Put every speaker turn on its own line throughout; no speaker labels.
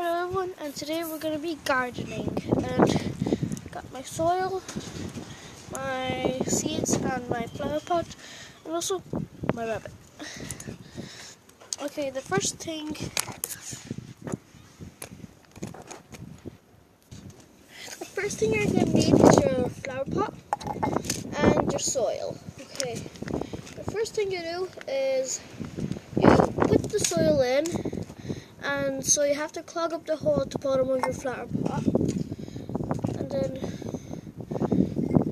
Hello everyone, and today we're going to be gardening, and got my soil, my seeds and my flower pot, and also my rabbit. Okay, the first thing you're going to need is your flower pot and your soil. Okay, the first thing you do is you put the soil in, and so you have to clog up the hole at the bottom of your flower pot, and then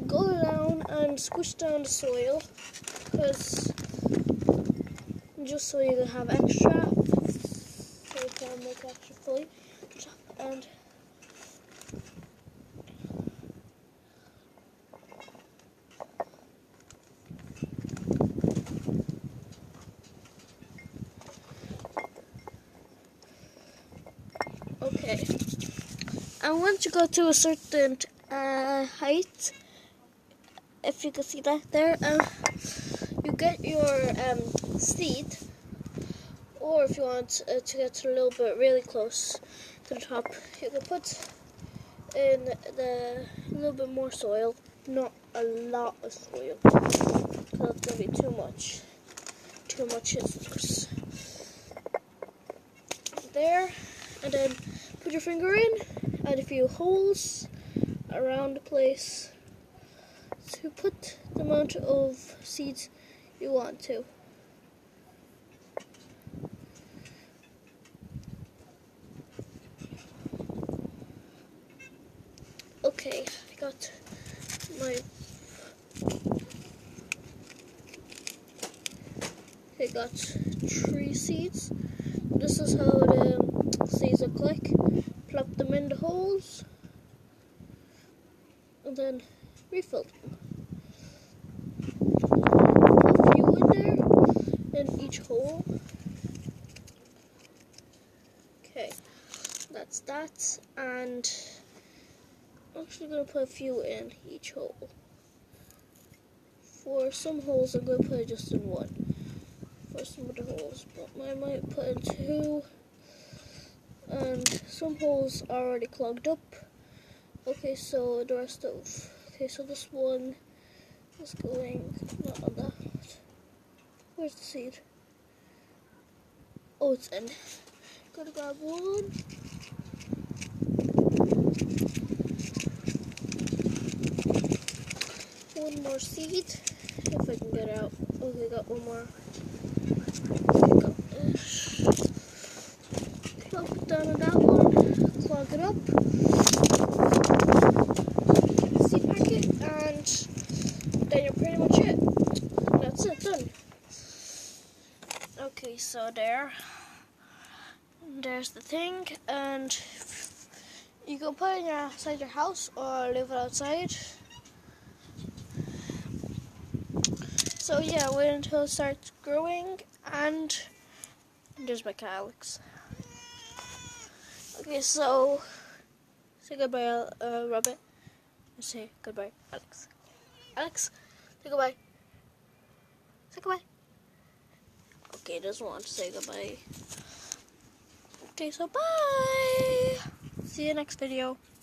go down and squish down the soil, because just so you can have extra, so you can make extra fully, and okay. And once you go to a certain height, if you can see that there, you get your seed, or if you want to get a little bit really close to the top, you can put in the little bit more soil, not a lot of soil, because it's going to be too much scissors. There, and then put your finger in, add a few holes around the place to put the amount of seeds you want to. Okay, I got 3 seeds. This is how the seeds look like. Plop them in the holes and then refill them. A few in there in each hole. Okay, that's that, and I'm actually going to put a few in each hole. For some holes I'm going to put just in one for some of the holes, but I might put in 2, and some holes are already clogged up. Okay, so the rest of, so this one is going, not on that. Where's the seed? Oh, it's in. Gotta grab one. One more seed, if I can get out. Okay, got one more. Okay, got this. Plop it down on that one, clog it up. Seed packet, and then you're pretty much it. That's it, done. Okay, so there's the thing, and you can put it inside your house or leave it outside. So yeah, wait until it starts growing, and there's my cat Alex. Okay, so say goodbye, Rabbit. Say goodbye, Alex. Alex, say goodbye. Say goodbye. Okay, doesn't want to say goodbye. Okay, so bye. See you next video.